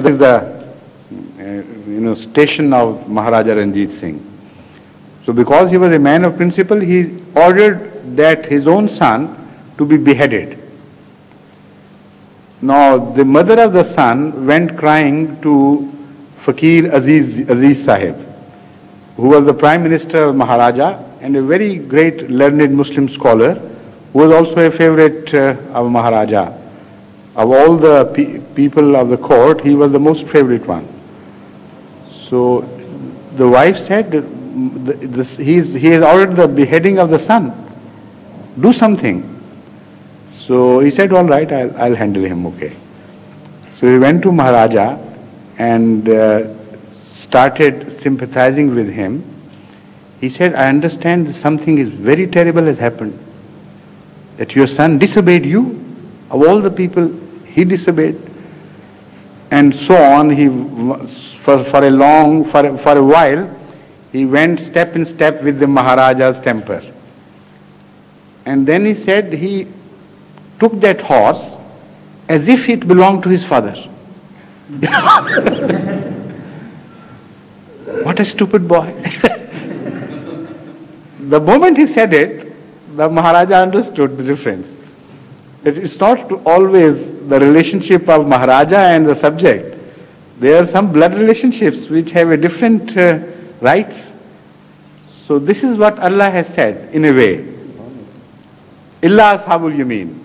This is the station of Maharaja Ranjit Singh. So because he was a man of principle, he ordered that his own son to be beheaded. Now the mother of the son went crying to Fakir Aziz Sahib, who was the Prime Minister of Maharaja and a very great learned Muslim scholar, who was also a favorite of Maharaja. Of all the people of the court, he was the most favorite one. So the wife said, he has ordered the beheading of the son. Do something. So he said, all right, I'll handle him, okay. So he went to Maharaja and started sympathizing with him. He said, I understand that something is very terrible has happened. That your son disobeyed you. Of all the people, he disobeyed. And so on, for a while, he went step in step with the Maharaja's temper. And then he said he took that horse as if it belonged to his father. What a stupid boy. The moment he said it, the Maharaja understood the difference. It's not always the relationship of Maharaja and the subject. There are some blood relationships which have a different rights. So this is what Allah has said in a way. Illa ashabul yameen.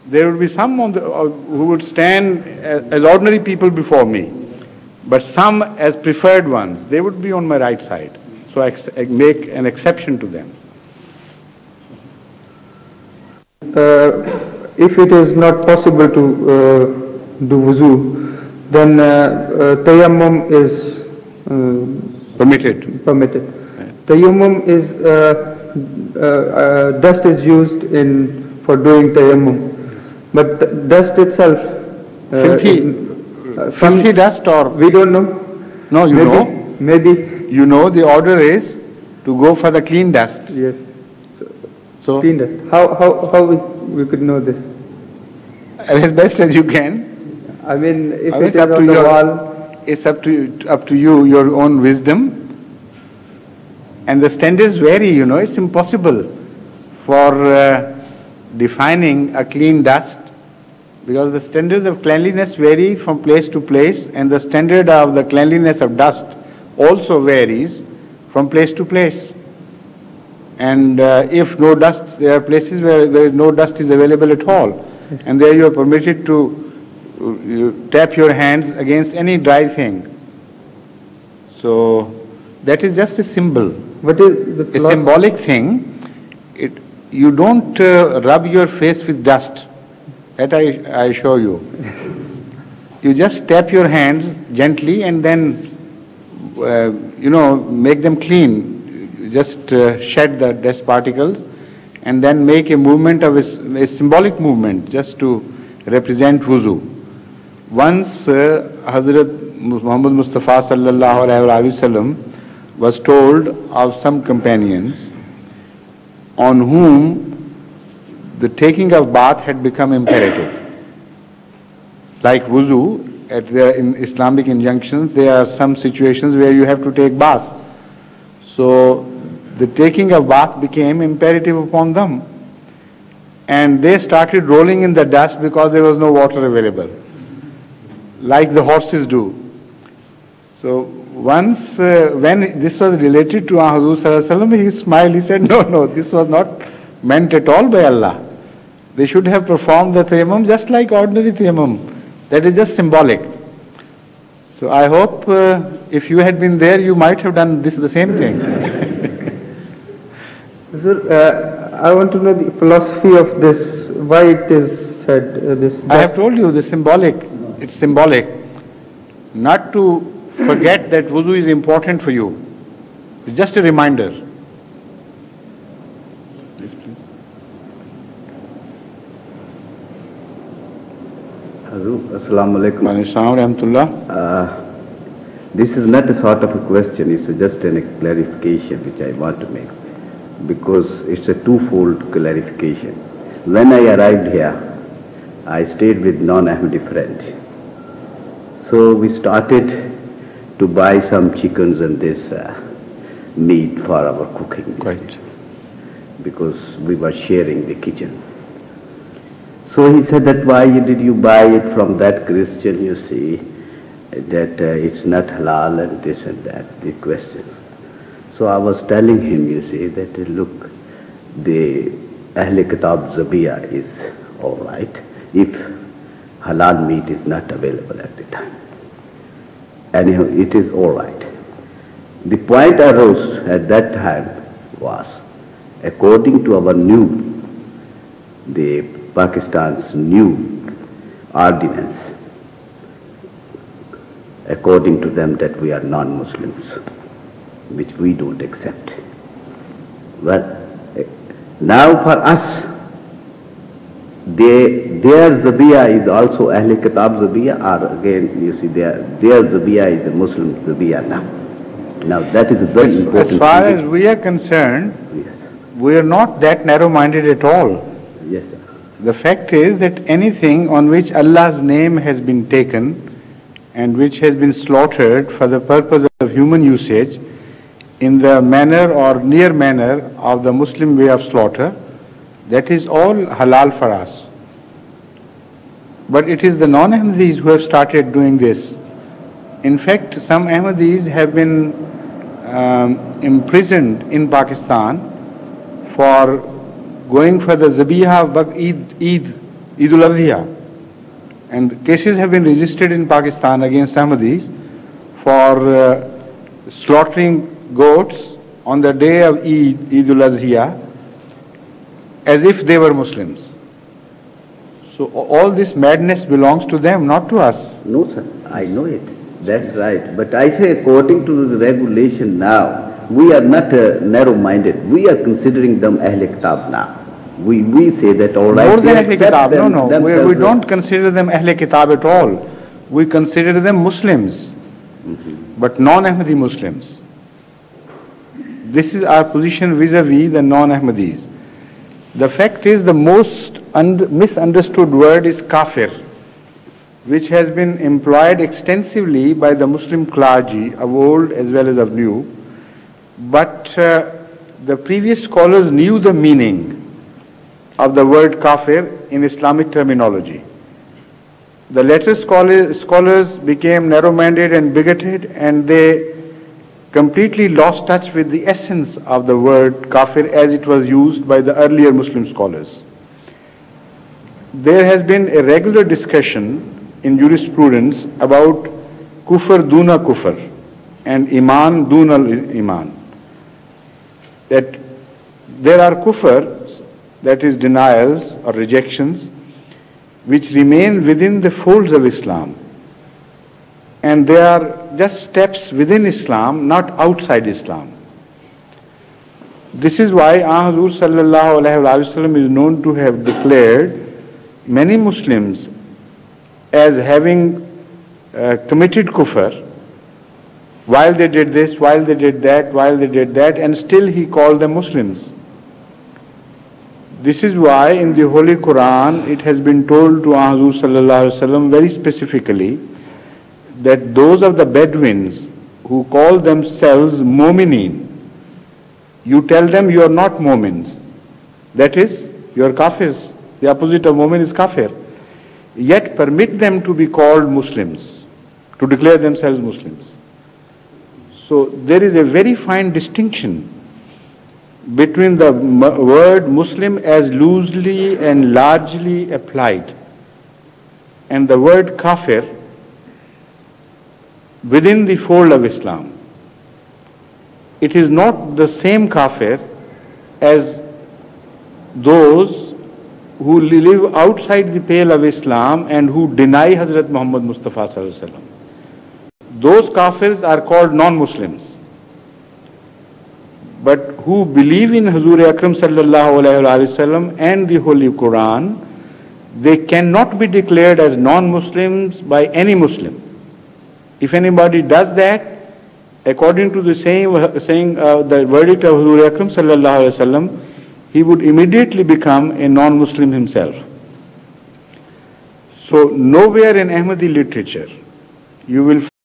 There will be some who would stand as ordinary people before me, but some as preferred ones. They would be on my right side. So I make an exception to them. If it is not possible to do wuzu, then tayammum is permitted. Right. Tayammum is dust is used for doing tayammum, but dust itself filthy dust, or we don't know. No, you know. Maybe you know the order is to go for the clean dust. Yes. So clean dust. How we could know this? As best as you can. I mean, if it is on the wall, it's up to you, your own wisdom. And the standards vary. It's impossible for defining a clean dust, because the standards of cleanliness vary from place to place, and the standard of the cleanliness of dust also varies from place to place. And if no dust, there are places where no dust is available at all. Yes. And there you are permitted to tap your hands against any dry thing. So that is just a symbol. What is the a symbolic thing. You don't rub your face with dust. That I assure you. Yes. You just tap your hands gently and then make them clean. Just shed the dust particles and then make a movement of a symbolic movement just to represent wuzu. Once Hazrat Muhammad Mustafa sallallahu alaihi wasallam was told of some companions on whom the taking of bath had become imperative. Like wuzu, in Islamic injunctions, there are some situations where you have to take bath. So the taking of bath became imperative upon them. And they started rolling in the dust because there was no water available, like the horses do. So once, when this was related to Hazur Sallallahu Alaihi Wasallam, he smiled, he said, no, this was not meant at all by Allah. They should have performed the tayammum just like ordinary tayammum. That is just symbolic. So I hope if you had been there, you might have done the same thing. Sir, I want to know the philosophy of this, why it is said this. I have told you, it's symbolic. Not to forget that wuzu is important for you. It's just a reminder. Yes, please. Assalamu alaikum. This is not a sort of a question, it's just a clarification which I want to make, because it's a twofold clarification. When I arrived here, I stayed with non-Ahmadi friend. So we started to buy some chickens and this meat for our cooking. Quite. Because we were sharing the kitchen. So he said that why did you buy it from that Christian, you see, that it's not halal and this and that, the question. So I was telling him, you see, that look, the Ahle Kitab Zabiya is all right if halal meat is not available at the time. Anyhow, it is all right. The point arose at that time was, according to our new, the Pakistan's new ordinance, according to them that we are non-Muslims, which we don't accept. Well, now for us, their Zabiya is also Ahle Kitab Zabiya, or again, you see, their Zabiya is a Muslim Zabiya now. Now that is a very important As far thing. as we are concerned, Yes, we are not that narrow-minded at all. yes, sir. The fact is that anything on which Allah's name has been taken and which has been slaughtered for the purpose of human usage in the manner or near manner of the Muslim way of slaughter, that is all halal for us. But it is the non-Ahmadis who have started doing this. In fact, some Ahmadis have been imprisoned in Pakistan for going for the Zabiha of Eidul Adha. And cases have been registered in Pakistan against Ahmadis for slaughtering goats on the day of Eidul Adha as if they were Muslims. So all this madness belongs to them, not to us. No, sir, I know it. That's right. But I say according to the regulation now, we are not narrow-minded. We are considering them Ahle Kitab now. We say that all right. More than they Ahle accept Kitab. them- No. We themselves. don't consider them Ahle Kitab at all. We consider them Muslims, but non-Ahmadi Muslims. This is our position vis-a-vis the non-Ahmadis. The fact is, the most misunderstood word is kafir, which has been employed extensively by the Muslim clergy of old as well as of new. But the previous scholars knew the meaning of the word kafir in Islamic terminology. The later scholars became narrow-minded and bigoted, and they completely lost touch with the essence of the word kafir as it was used by the earlier Muslim scholars. There has been a regular discussion in jurisprudence about kufr duna kufr and iman duna iman. That there are kufr, that is denials or rejections, which remain within the folds of Islam. And they are just steps within Islam, not outside Islam. This is why Hazur sallallahu alaihi wasallam is known to have declared many Muslims as having committed kufr while they did this, while they did that, while they did that, and still he called them Muslims. This is why in the Holy Quran it has been told to Hazur sallallahu alaihi wasallam very specifically that those of the Bedouins who call themselves Mu'mineen, you tell them you are not Mu'mins. That is, you are Kafirs. The opposite of Mu'min is Kafir. Yet permit them to be called Muslims, to declare themselves Muslims. So there is a very fine distinction between the word Muslim as loosely and largely applied and the word Kafir within the fold of Islam. It is not the same kafir as those who live outside the pale of Islam and who deny Hazrat Muhammad Mustafa sallallahu alaihi wasallam. Those kafirs are called non-Muslims. But who believe in Hazur Akram sallallahu alaihi wasallam and the Holy Quran, they cannot be declared as non-Muslims by any Muslim. If anybody does that, according to the saying, the verdict of Hazur Akram sallallahu alaihi wasallam, he would immediately become a non-Muslim himself. So nowhere in Ahmadi literature you will